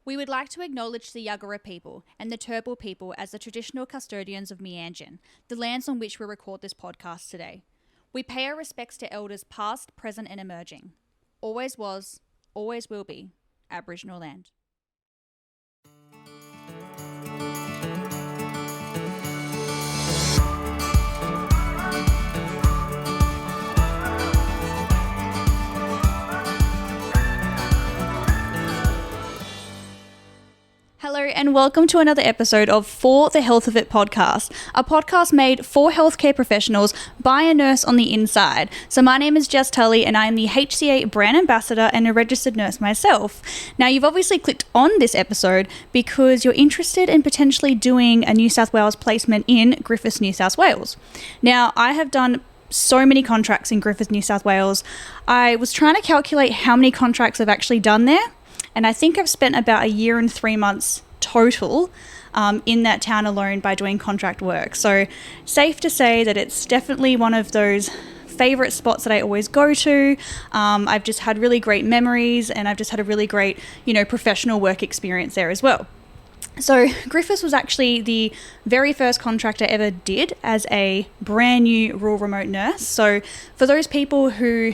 We would like to acknowledge the Yuggera people and the Turrbal people as the traditional custodians of Meanjin, the lands on which we record this podcast today. We pay our respects to elders past, present and emerging. Always was, always will be, Aboriginal land. Hello and welcome to another episode of For the Health of It podcast, a podcast made for healthcare professionals by a nurse on the inside. So my name is Jess Tully and I am the HCA Brand Ambassador and a registered nurse myself. Now you've obviously clicked on this episode because you're interested in potentially doing a New South Wales placement in Griffith, New South Wales. Now I have done so many contracts in Griffith, New South Wales. I was trying to calculate how many contracts I've actually done there. And I think I've spent about a year and 3 months total in that town alone by doing contract work. So safe to say that it's definitely one of those favourite spots that I always go to. I've just had really great memories and I've just had a really great, professional work experience there as well. So Griffiths was actually the very first contract I ever did as a brand new rural remote nurse. So for those people who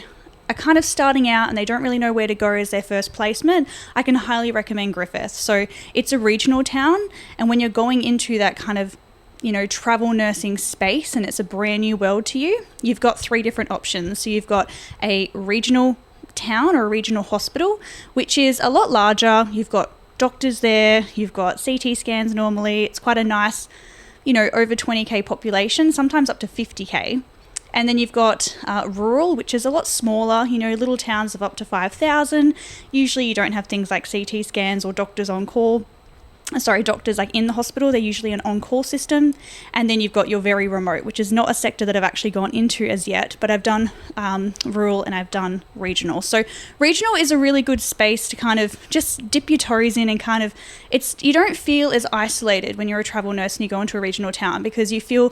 are kind of starting out and they don't really know where to go as their first placement, I can highly recommend Griffith. So it's a regional town, and when you're going into that kind of, travel nursing space and it's a brand new world to you, you've got 3 different options. So you've got a regional town or a regional hospital, which is a lot larger. You've got doctors there, you've got CT scans normally. It's quite a nice, over 20k population, sometimes up to 50k. And then you've got rural, which is a lot smaller, little towns of up to 5,000. Usually you don't have things like CT scans or doctors on call. Doctors like in the hospital, they're usually an on-call system. And then you've got your very remote, which is not a sector that I've actually gone into as yet, but I've done rural and I've done regional. So regional is a really good space to kind of just dip your toes in and kind of, you don't feel as isolated when you're a travel nurse and you go into a regional town because you feel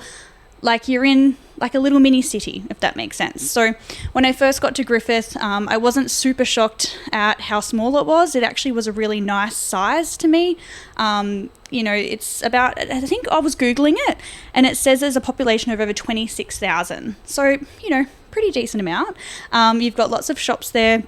like you're in like a little mini city, if that makes sense. So when I first got to Griffith, I wasn't super shocked at how small it was. It actually was a really nice size to me. It's about, I think I was Googling it, and it says there's a population of over 26,000. So, pretty decent amount. You've got lots of shops there,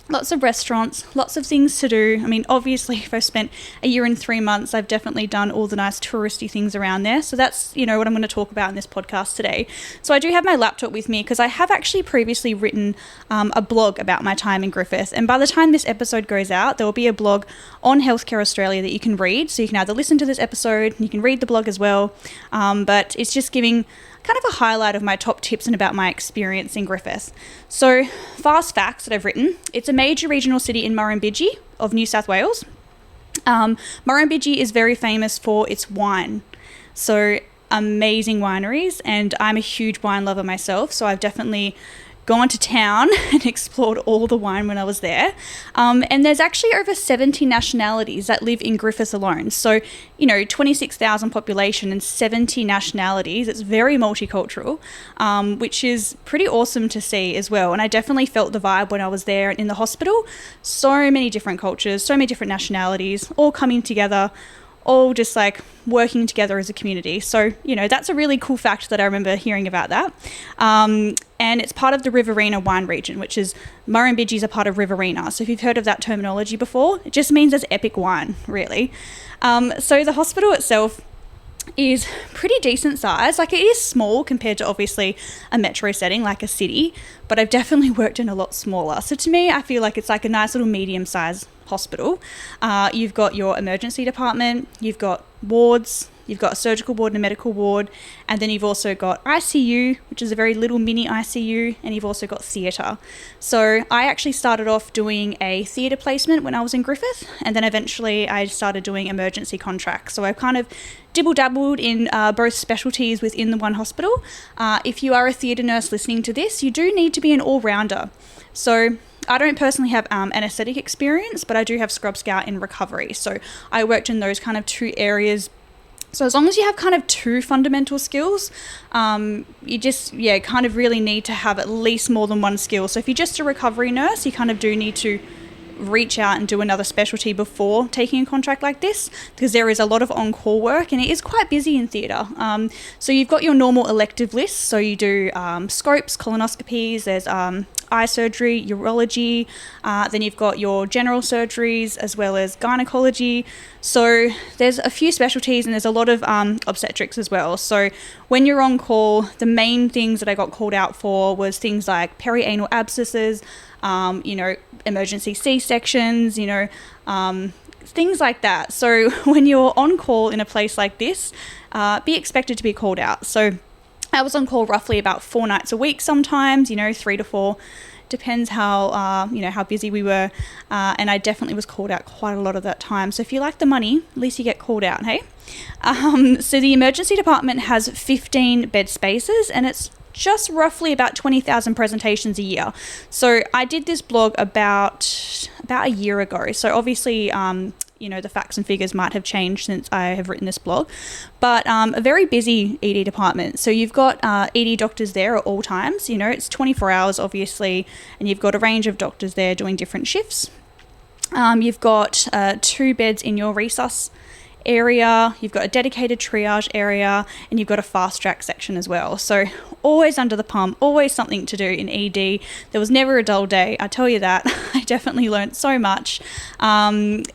lots of restaurants, lots of things to do. I mean, obviously, if I've spent a year and 3 months, I've definitely done all the nice touristy things around there. So that's, what I'm going to talk about in this podcast today. So I do have my laptop with me because I have actually previously written a blog about my time in Griffith. And by the time this episode goes out, there will be a blog on Healthcare Australia that you can read. So you can either listen to this episode and you can read the blog as well. But it's just giving kind of a highlight of my top tips and about my experience in Griffith. So fast facts that I've written: it's a major regional city in Murrumbidgee of New South Wales. Murrumbidgee is very famous for its wine. So amazing wineries, and I'm a huge wine lover myself, so I've definitely gone to town and explored all the wine when I was there. And there's actually over 70 nationalities that live in Griffith alone. So, 26,000 population and 70 nationalities. It's very multicultural, which is pretty awesome to see as well. And I definitely felt the vibe when I was there in the hospital. So many different cultures, so many different nationalities, all coming together, all just like working together as a community. So, that's a really cool fact that I remember hearing about that. And it's part of the Riverina wine region, which is Murrumbidgee's a part of Riverina. So if you've heard of that terminology before, it just means there's epic wine, really. So the hospital itself is pretty decent size. Like, it is small compared to obviously a metro setting like a city, but I've definitely worked in a lot smaller. So to me, I feel like it's like a nice little medium sized hospital. You've got your emergency department, you've got wards, you've got a surgical ward and a medical ward, and then you've also got ICU, which is a very little mini ICU, and you've also got theatre. So I actually started off doing a theatre placement when I was in Griffith, and then eventually I started doing emergency contracts. So I've kind of dibble-dabbled in both specialties within the one hospital. If you are a theatre nurse listening to this, you do need to be an all-rounder. So I don't personally have anaesthetic experience, but I do have scrub scout in recovery. So I worked in those kind of 2 areas. So as long as you have kind of 2 fundamental skills, you just, kind of really need to have at least more than 1 skill. So if you're just a recovery nurse, you kind of do need to reach out and do another specialty before taking a contract like this, because there is a lot of on-call work and it is quite busy in theatre. So you've got your normal elective list. So you do scopes, colonoscopies, there's eye surgery, urology, then you've got your general surgeries as well as gynecology. So there's a few specialties and there's a lot of obstetrics as well. So when you're on call, the main things that I got called out for was things like perianal abscesses, emergency C-sections, things like that. So when you're on call in a place like this, be expected to be called out. So I was on call roughly about 4 nights a week sometimes, 3 to 4, depends how busy we were. And I definitely was called out quite a lot of that time. So if you like the money, at least you get called out, hey? So the emergency department has 15 bed spaces and it's just roughly about 20,000 presentations a year. So I did this blog about a year ago. So obviously, the facts and figures might have changed since I have written this blog, but a very busy ED department. So you've got ED doctors there at all times. It's 24 hours, obviously, and you've got a range of doctors there doing different shifts. You've got 2 beds in your resus area, you've got a dedicated triage area, and you've got a fast track section as well. So always under the pump, always something to do in ED. There was never a dull day, I tell you that. I definitely learned so much. The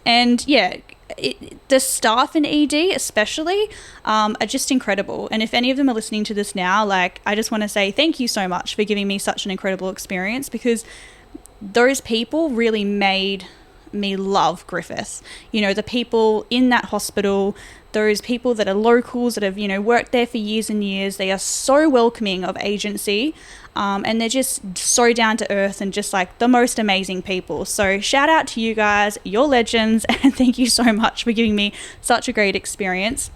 staff in ED especially are just incredible. And if any of them are listening to this now, I just want to say thank you so much for giving me such an incredible experience, because those people really made me love Griffith. The people in that hospital, those people that are locals that have worked there for years and years, they are so welcoming of agency, and they're just so down to earth and just the most amazing people. So shout out to you guys, you're legends, and thank you so much for giving me such a great experience.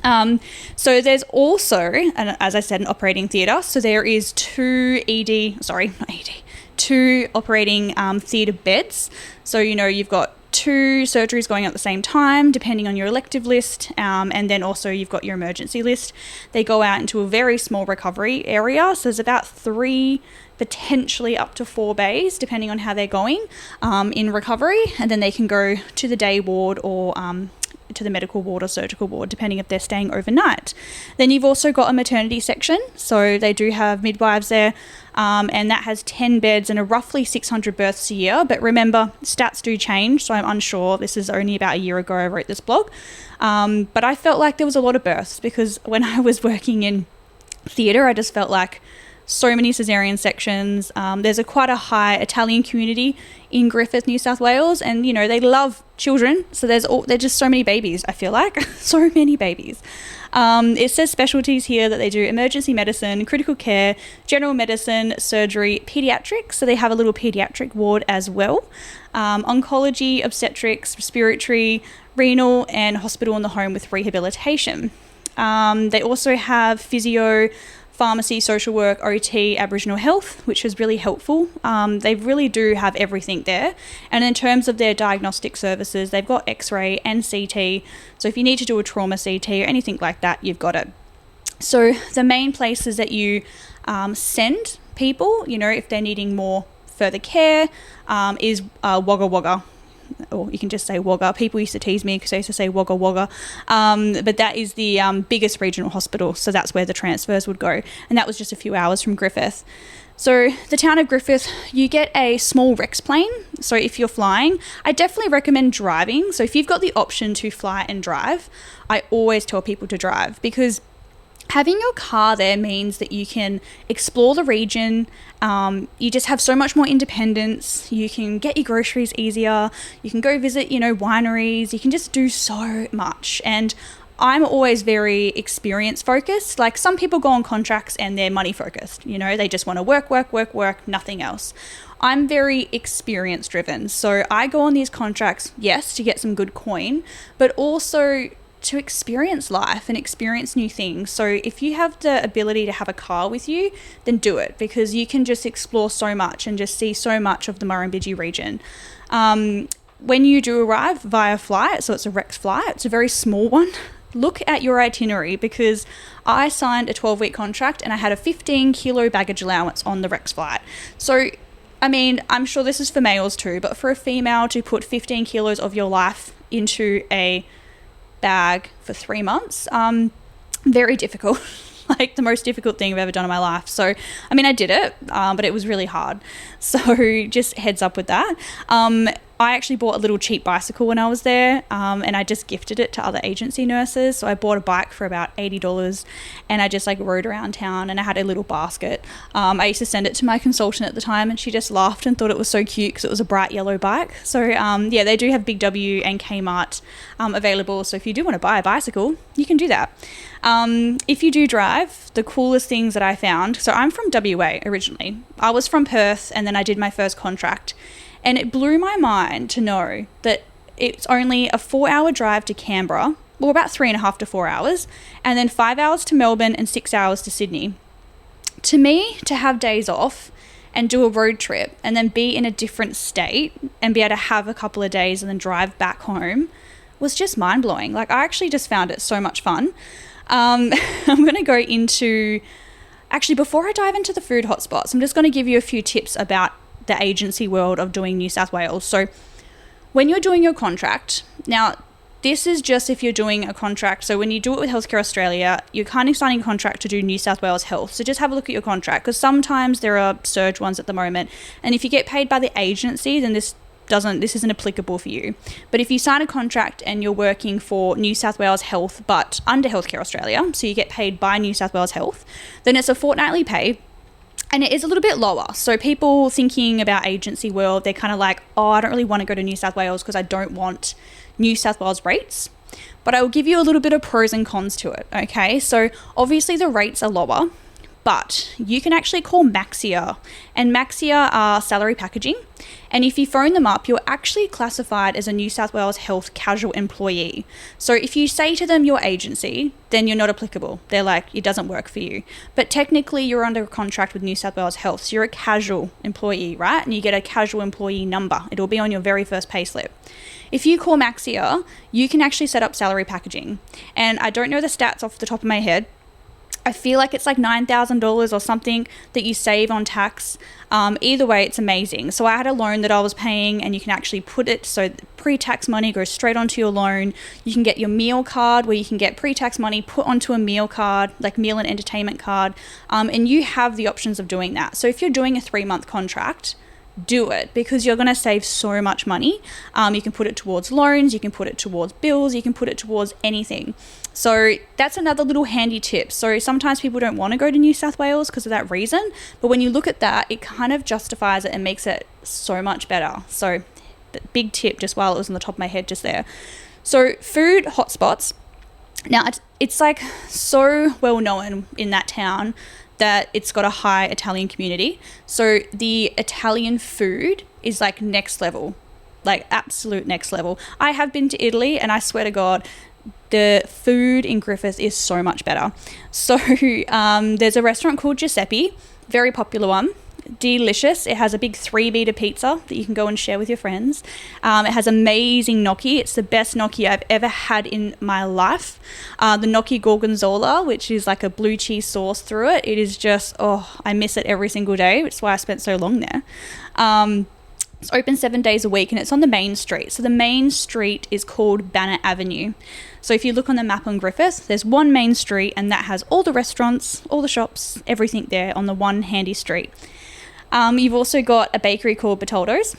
So there's also, and as I said, an operating theatre. So there is 2 operating theatre beds. So, you've got 2 surgeries going at the same time, depending on your elective list. And then also you've got your emergency list. They go out into a very small recovery area. So there's about 3, potentially up to 4 bays, depending on how they're going in recovery. And then they can go to the day ward or to the medical ward or surgical ward, depending if they're staying overnight. Then you've also got a maternity section. So they do have midwives there, and that has 10 beds and a roughly 600 births a year. But remember, stats do change, so I'm unsure. This is only about a year ago I wrote this blog. But I felt like there was a lot of births, because when I was working in theatre, I just felt like so many cesarean sections. There's quite a high Italian community in Griffith, New South Wales, and they love children. So there's just so many babies, I feel like. So many babies. It says specialties here that they do emergency medicine, critical care, general medicine, surgery, pediatrics. So they have a little pediatric ward as well. Oncology, obstetrics, respiratory, renal, and hospital in the home with rehabilitation. They also have physio, pharmacy, social work, OT, Aboriginal health, which is really helpful. They really do have everything there. And in terms of their diagnostic services, they've got X-ray and CT. So if you need to do a trauma CT or anything like that, you've got it. So the main places that you send people, if they're needing more further care, is Wagga Wagga. Or you can just say Wagga. People used to tease me because I used to say Wagga Wagga. But that is the biggest regional hospital. So that's where the transfers would go. And that was just a few hours from Griffith. So the town of Griffith, you get a small Rex plane. So if you're flying, I definitely recommend driving. So if you've got the option to fly and drive, I always tell people to drive, because having your car there means that you can explore the region. You just have so much more independence. You can get your groceries easier. You can go visit, wineries. You can just do so much. And I'm always very experience focused. Like, some people go on contracts and they're money focused. They just want to work, nothing else. I'm very experience driven. So I go on these contracts, yes, to get some good coin, but also to experience life and experience new things. So if you have the ability to have a car with you, then do it, because you can just explore so much and just see so much of the Murrumbidgee region. When you do arrive via flight, so it's a Rex flight, it's a very small one, look at your itinerary, because I signed a 12-week contract and I had a 15-kilo baggage allowance on the Rex flight. So I mean, I'm sure this is for males too, but for a female to put 15 kilos of your life into a bag for 3 months, very difficult. Like the most difficult thing I've ever done in my life. So, I mean, I did it, but it was really hard. So just heads up with that. I actually bought a little cheap bicycle when I was there, and I just gifted it to other agency nurses. So I bought a bike for about $80, and I just like rode around town, and I had a little basket. I used to send it to my consultant at the time, and she just laughed and thought it was so cute because it was a bright yellow bike. So yeah, they do have Big W and Kmart available. So if you do want to buy a bicycle, you can do that. If you do drive, the coolest things that I found, so I'm from WA originally. I was from Perth, and then I did my first contract. And it blew my mind to know that it's only a 4-hour drive to Canberra, or about 3.5 to 4 hours, and then 5 hours to Melbourne and 6 hours to Sydney. To me, to have days off and do a road trip and then be in a different state and be able to have a couple of days and then drive back home was just mind-blowing. Like, I actually just found it so much fun. I'm going to go into... Actually, before I dive into the food hotspots, I'm just going to give you a few tips about the agency world of doing New South Wales. So when you're doing your contract, now this is just if you're doing a contract. So when you do it with Healthcare Australia, you're kind of signing a contract to do New South Wales Health. So just have a look at your contract, because sometimes there are surge ones at the moment. And if you get paid by the agency, then this isn't applicable for you. But if you sign a contract and you're working for New South Wales Health, but under Healthcare Australia, so you get paid by New South Wales Health, then it's a fortnightly pay. And it is a little bit lower. So people thinking about agency world, they're kind of like, oh, I don't really want to go to New South Wales because I don't want New South Wales rates. But I will give you a little bit of pros and cons to it, okay? So obviously the rates are lower, but you can actually call Maxia. And Maxia are salary packaging. And if you phone them up, you're actually classified as a New South Wales Health casual employee. So if you say to them your agency, then you're not applicable. They're like, it doesn't work for you. But technically you're under a contract with New South Wales Health. So you're a casual employee, right? And you get a casual employee number. It'll be on your very first payslip. If you call Maxia, you can actually set up salary packaging. And I don't know the stats off the top of my head. I feel like it's like $9,000 or something that you save on tax. Either way, it's amazing. So I had a loan that I was paying, and you can actually put it so pre-tax money goes straight onto your loan. You can get your meal card where you can get pre-tax money put onto a meal card, like meal and entertainment card. And you have the options of doing that. So if you're doing a 3-month contract, do it, because you're going to save so much money. You can put it towards loans, you can put it towards bills, you can put it towards anything. So that's another little handy tip. So sometimes people don't want to go to New South Wales because of that reason, but when you look at that, it kind of justifies it and makes it so much better. So big tip, just while it was on the top of my head just there. So food hotspots. Now it's like so well known in that town that it's got a high Italian community. So the Italian food is like next level, like absolute next level. I have been to Italy, and I swear to God, the food in Griffith is so much better. So there's a restaurant called Giuseppe, very popular one. Delicious. It has a big 3-meter pizza that you can go and share with your friends. It has amazing gnocchi. It's the best gnocchi I've ever had in my life. The gnocchi gorgonzola, which is like a blue cheese sauce through it. It is just, I miss it every single day, which is why I spent so long there. It's open 7 days a week, and it's on the main street. So the main street is called Banner Avenue. So if you look on the map on Griffith, there's one main street, and that has all the restaurants, all the shops, everything there on the one handy street. You've also got a bakery called Bertoldo's,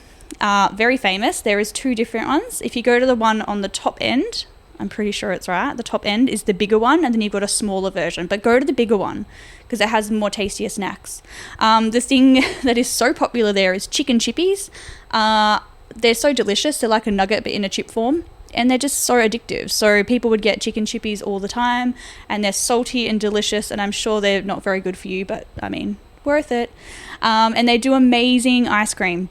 very famous. There is 2 different ones. If you go to the one on the top end, I'm pretty sure it's right, the top end is the bigger one, and then you've got a smaller version. But go to the bigger one because it has more tastier snacks. The thing that is so popular there is chicken chippies. They're so delicious. They're like a nugget but in a chip form. And they're just so addictive. So people would get chicken chippies all the time, and they're salty and delicious, and I'm sure they're not very good for you, but I mean, worth it. And they do amazing ice cream,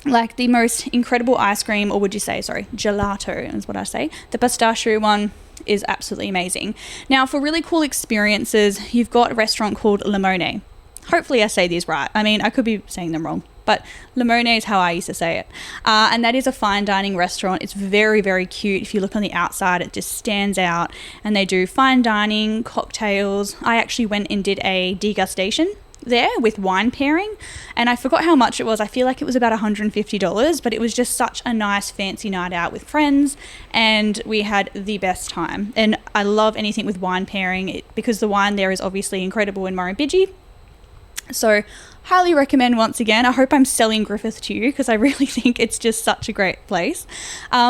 like the most incredible ice cream, or would you say, gelato is what I say. The pistachio one is absolutely amazing. Now, for really cool experiences, you've got a restaurant called Limone. Hopefully I say these right. I mean, I could be saying them wrong, but Limone is how I used to say it. And that is a fine dining restaurant. It's very, very cute. If you look on the outside, it just stands out. And they do fine dining, cocktails. I actually went and did a degustation there with wine pairing, and I forgot how much it was. I feel like it was about $150, but it was just such a nice fancy night out with friends, and we had the best time. And I love anything with wine pairing because the wine there is obviously incredible in Murrumbidgee. So highly recommend once again. I hope I'm selling Griffith to you because I really think it's just such a great place.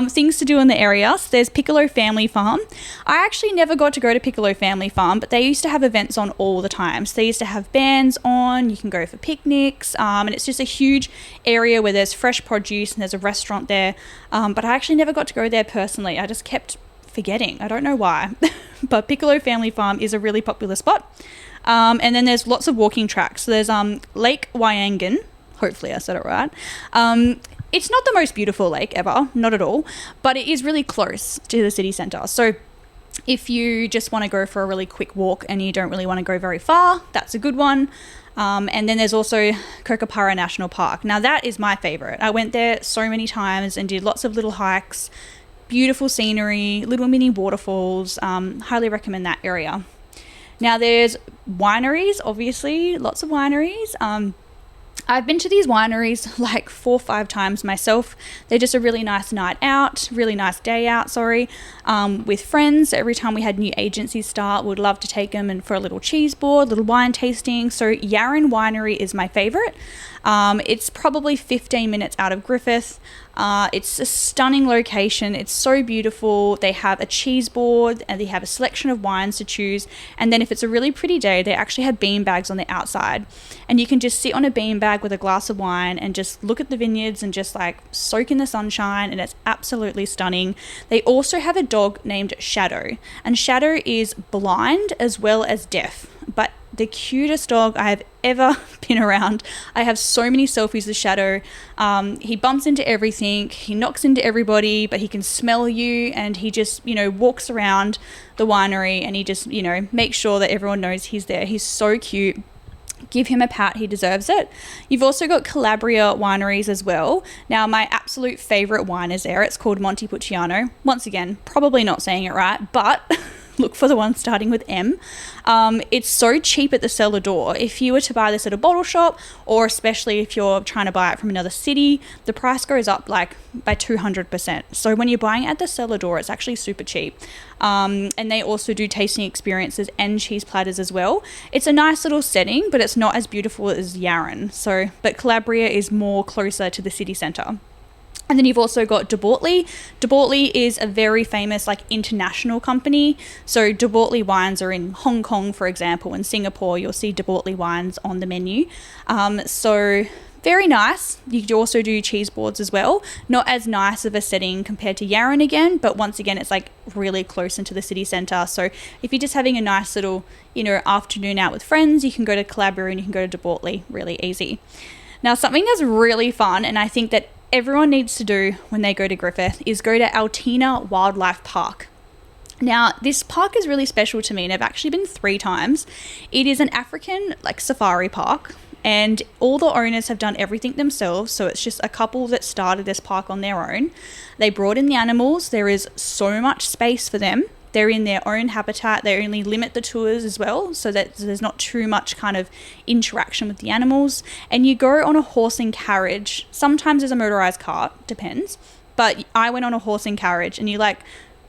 Things to do in the area. So there's Piccolo Family Farm. I actually never got to go to Piccolo Family Farm, but they used to have events on all the time. So they used to have bands on, you can go for picnics, and it's just a huge area where there's fresh produce and there's a restaurant there. But I actually never got to go there personally. I just kept forgetting. I don't know why. But Piccolo Family Farm is a really popular spot. And then there's lots of walking tracks. So there's Lake Wyangan. Hopefully I said it right. It's not the most beautiful lake ever, not at all, but it is really close to the city centre. So if you just want to go for a really quick walk and you don't really want to go very far, that's a good one. And then there's also Kokopara National Park. Now that is my favourite. I went there so many times and did lots of little hikes, beautiful scenery, little mini waterfalls. Highly recommend that area. Now there's wineries, obviously, lots of wineries. I've been to these wineries like 4 or 5 times myself. They're just a really nice night out, really nice day out, with friends. Every time we had new agencies start, we'd love to take them and for a little cheese board, little wine tasting. So Yarran Winery is my favourite. It's probably 15 minutes out of Griffith. It's a stunning location. It's so beautiful. They have a cheese board and they have a selection of wines to choose. And then if it's a really pretty day, they actually have bean bags on the outside. And you can just sit on a bean bag with a glass of wine and just look at the vineyards and just like soak in the sunshine. And it's absolutely stunning. They also have a dog named Shadow. And Shadow is blind as well as deaf. But the cutest dog I have ever been around. I have so many selfies with Shadow. He bumps into everything. He knocks into everybody, but he can smell you, and he just, walks around the winery and he just, makes sure that everyone knows he's there. He's so cute. Give him a pat, he deserves it. You've also got Calabria wineries as well. Now, my absolute favourite wine is there. It's called Montepulciano. Once again, probably not saying it right, but look for the one starting with M. It's so cheap at the cellar door. If you were to buy this at a bottle shop, or especially if you're trying to buy it from another city, the price goes up like by 200%. So when you're buying it at the cellar door, it's actually super cheap. And they also do tasting experiences and cheese platters as well. It's a nice little setting, but it's not as beautiful as Yarran. But Calabria is more closer to the city centre. And then you've also got De Bortley. De Bortley is a very famous international company. So De Bortley wines are in Hong Kong, for example. In Singapore, you'll see De Bortley wines on the menu. So very nice. You could also do cheese boards as well. Not as nice of a setting compared to Yarran again, but once again, it's really close into the city centre. So if you're just having a nice little, afternoon out with friends, you can go to Calabria and you can go to De Bortley really easy. Now, something that's really fun, and I think that everyone needs to do when they go to Griffith, is go to Altina Wildlife Park. Now, this park is really special to me, and I've actually been 3 times. It is an African safari park, and all the owners have done everything themselves. So it's just a couple that started this park on their own. They brought in the animals. There is so much space for them. They're in their own habitat. They only limit the tours as well, so that there's not too much kind of interaction with the animals. And you go on a horse and carriage. Sometimes there's a motorized cart, depends. But I went on a horse and carriage, and you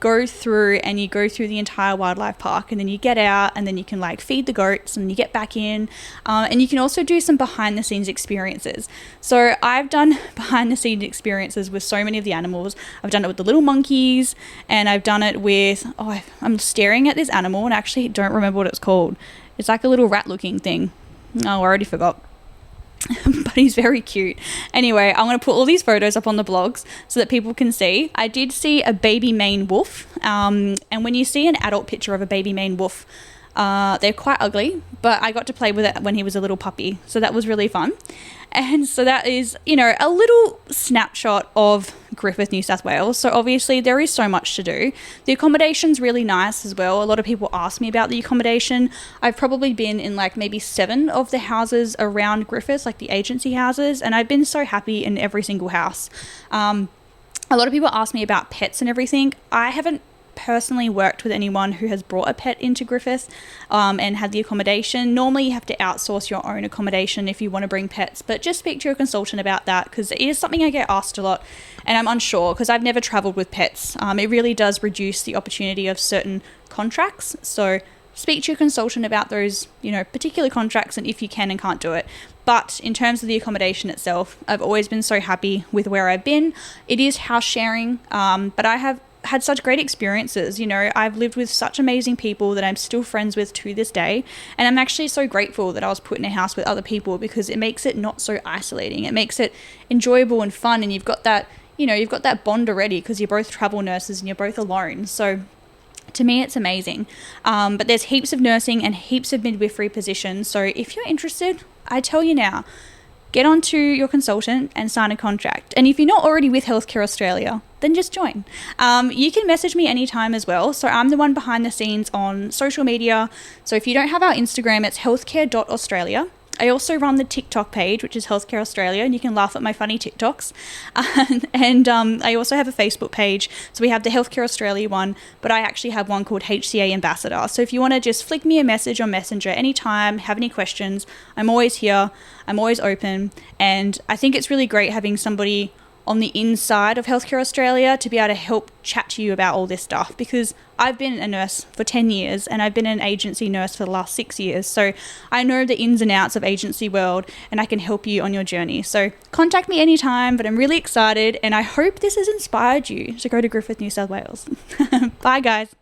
go through the entire wildlife park, and then you get out, and then you can feed the goats, and you get back in, and you can also do some behind the scenes experiences. So I've done behind the scenes experiences with so many of the animals. I've done it with the little monkeys, and I've done it with I'm staring at this animal and I actually don't remember what it's called. It's like a little rat looking thing. Oh, I already forgot. But he's very cute. Anyway, I'm going to put all these photos up on the blogs so that people can see. I did see a baby Maine wolf, and when you see an adult picture of a baby Maine wolf, they're quite ugly, but I got to play with it when he was a little puppy, so that was really fun. And so that is, a little snapshot of Griffith, New South Wales. So obviously there is so much to do. The accommodation's really nice as well. A lot of people ask me about the accommodation. I've probably been in maybe 7 of the houses around Griffith, the agency houses, and I've been so happy in every single house. A lot of people ask me about pets and everything. I haven't personally worked with anyone who has brought a pet into Griffith and had the accommodation. Normally you have to outsource your own accommodation if you want to bring pets, but just speak to your consultant about that, because it is something I get asked a lot and I'm unsure because I've never traveled with pets. It really does reduce the opportunity of certain contracts, so speak to your consultant about those, particular contracts and if you can and can't do it. But in terms of the accommodation itself, I've always been so happy with where I've been. It is house sharing, but I have had such great experiences. I've lived with such amazing people that I'm still friends with to this day. And I'm actually so grateful that I was put in a house with other people, because it makes it not so isolating. It makes it enjoyable and fun. And you've got that, you've got that bond already because you're both travel nurses and you're both alone. So to me, it's amazing. But there's heaps of nursing and heaps of midwifery positions. So if you're interested, I tell you now, get onto your consultant and sign a contract. And if you're not already with Healthcare Australia, then just join. You can message me anytime as well. So I'm the one behind the scenes on social media. So if you don't have our Instagram, it's healthcare.australia. I also run the TikTok page, which is Healthcare Australia, and you can laugh at my funny TikToks. And I also have a Facebook page. So we have the Healthcare Australia one, but I actually have one called HCA Ambassador. So if you want to just flick me a message on Messenger anytime, have any questions, I'm always here. I'm always open. And I think it's really great having somebody on the inside of Healthcare Australia to be able to help chat to you about all this stuff, because I've been a nurse for 10 years and I've been an agency nurse for the last 6 years. So I know the ins and outs of agency world and I can help you on your journey. So contact me anytime, but I'm really excited and I hope this has inspired you to go to Griffith, New South Wales. Bye guys.